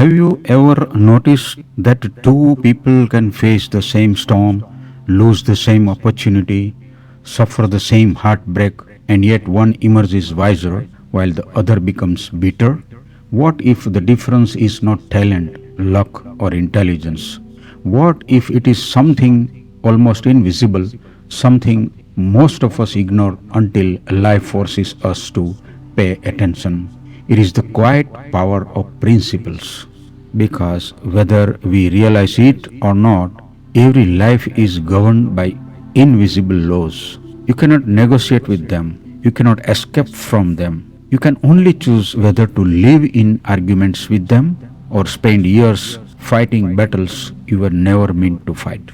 Have you ever noticed that two people can face the same storm, lose the same opportunity, suffer the same heartbreak, and yet one emerges wiser while the other becomes bitter? What if the difference is not talent, luck, or intelligence? What if it is something almost invisible, something most of us ignore until life forces us to pay attention? It is the quiet power of principles. Because whether we realize it or not, every life is governed by invisible laws. You cannot negotiate with them, you cannot escape from them. You can only choose whether to live in arguments with them or spend years fighting battles you were never meant to fight.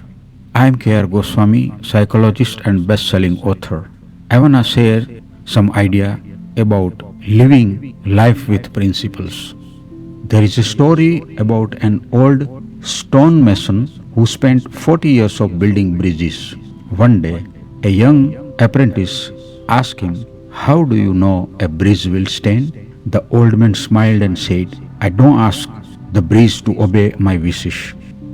I am K.R. Goswami, psychologist and best-selling author. I wanna share some idea about living life with principles. There is a story about an old stonemason who spent 40 years of building bridges. One day, a young apprentice asked him, "How do you know a bridge will stand?" The old man smiled and said, "I don't ask the bridge to obey my wishes.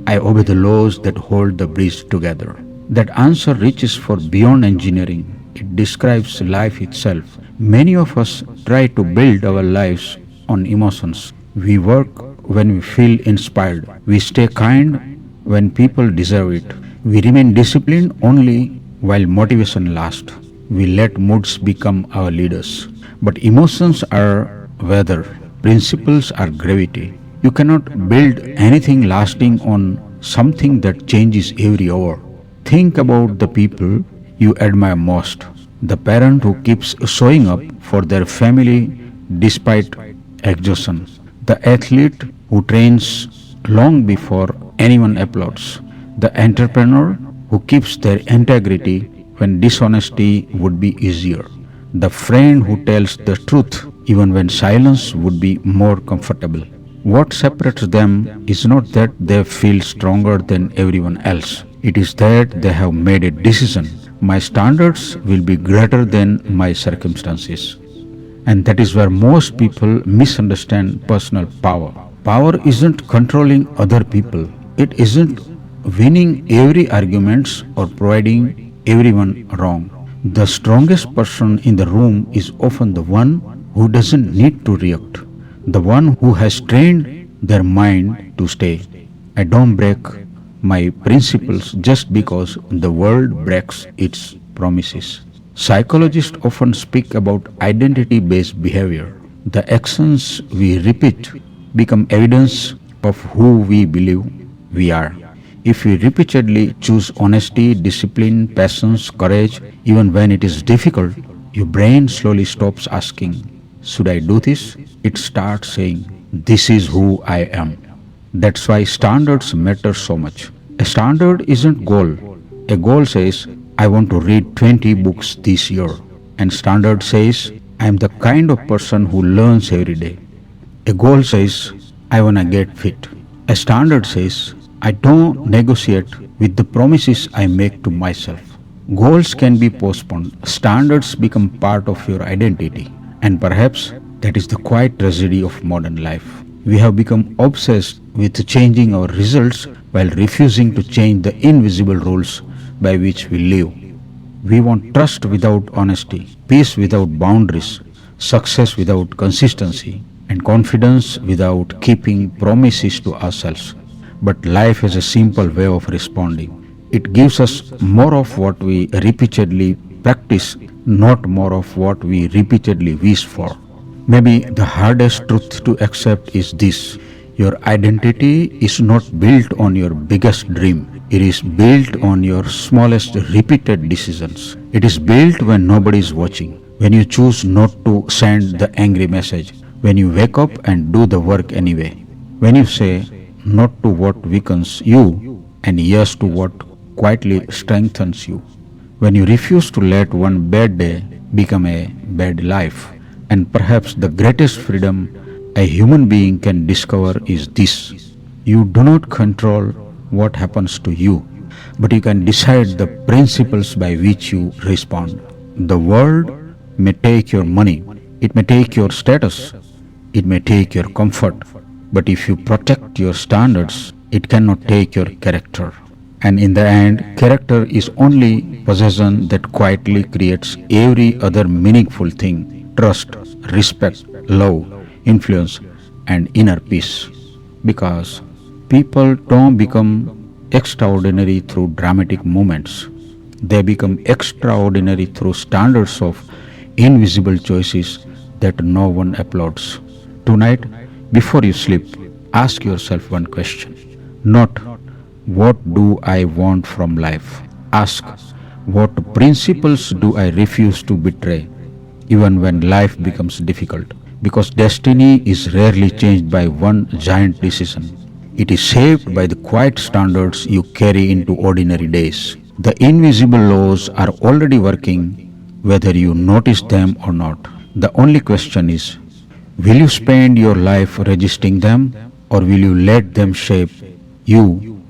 I obey the laws that hold the bridge together." That answer reaches for beyond engineering. It describes life itself. Many of us try to build our lives on emotions. We work when we feel inspired. We stay kind when people deserve it. We remain disciplined only while motivation lasts. We let moods become our leaders. But emotions are weather. Principles are gravity. You cannot build anything lasting on something that changes every hour. Think about the people you admire most. The parent who keeps showing up for their family despite exhaustion. The athlete who trains long before anyone applauds. The entrepreneur who keeps their integrity when dishonesty would be easier. The friend who tells the truth even when silence would be more comfortable. What separates them is not that they feel stronger than everyone else. It is that they have made a decision. My standards will be greater than my circumstances. And that is where most people misunderstand personal power. Power isn't controlling other people. It isn't winning every argument or proving everyone wrong. The strongest person in the room is often the one who doesn't need to react, the one who has trained their mind to stay. I don't break my principles just because the world breaks its promises. Psychologists often speak about identity-based behavior. The actions we repeat become evidence of who we believe we are. If we repeatedly choose honesty, discipline, patience, courage, even when it is difficult, your brain slowly stops asking, "Should I do this?" It starts saying, "This is who I am." That's why standards matter so much. A standard isn't goal. A goal says, "I want to read 20 books this year." And standard says, "I am the kind of person who learns every day." A goal says, "I want to get fit." A standard says, "I don't negotiate with the promises I make to myself." Goals can be postponed. Standards become part of your identity. And perhaps that is the quiet tragedy of modern life. We have become obsessed with changing our results while refusing to change the invisible rules by which we live. We want trust without honesty, peace without boundaries, success without consistency, and confidence without keeping promises to ourselves. But life has a simple way of responding. It gives us more of what we repeatedly practice, not more of what we repeatedly wish for. Maybe the hardest truth to accept is this: your identity is not built on your biggest dream. It is built on your smallest repeated decisions. It is built when nobody is watching, when you choose not to send the angry message, when you wake up and do the work anyway, when you say not to what weakens you and yes to what quietly strengthens you, when you refuse to let one bad day become a bad life. And perhaps the greatest freedom a human being can discover is this: you do not control what happens to you, but you can decide the principles by which you respond. The world may take your money, it may take your status, it may take your comfort, But if you protect your standards, it cannot take your character. And in the end, character is only possession that quietly creates every other meaningful thing: trust, respect, love, influence, and inner peace. Because people don't become extraordinary through dramatic moments, they become extraordinary through standards of invisible choices that no one applauds. Tonight, before you sleep, ask yourself one question. Not what do I want from life? Ask what principles do I refuse to betray even when life becomes difficult? Because destiny is rarely changed by one giant decision. It is shaped by the quiet standards you carry into ordinary days. The invisible laws are already working whether you notice them or not. The only question is, will you spend your life resisting them, or will you let them shape you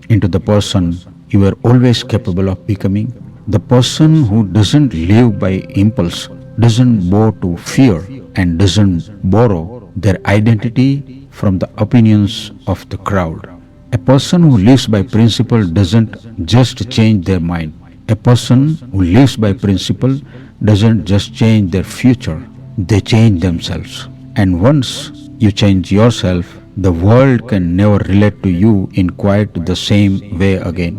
into the person you were always capable of becoming? The person who doesn't live by impulse, doesn't bow to fear, and doesn't borrow their identity from the opinions of the crowd. A person who lives by principle doesn't just change their mind. A person who lives by principle doesn't just change their future, they change themselves. And once you change yourself, the world can never relate to you in quite the same way again.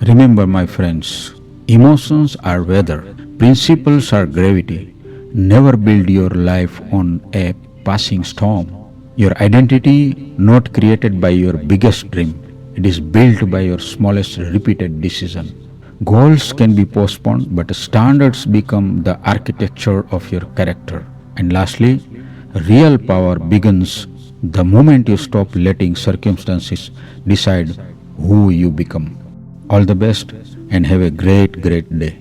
Remember, my friends, emotions are weather, principles are gravity. Never build your life on a passing storm. Your identity not created by your biggest dream. It is built by your smallest repeated decision. Goals can be postponed, but standards become the architecture of your character. And lastly, real power begins the moment you stop letting circumstances decide who you become. All the best and have a great day.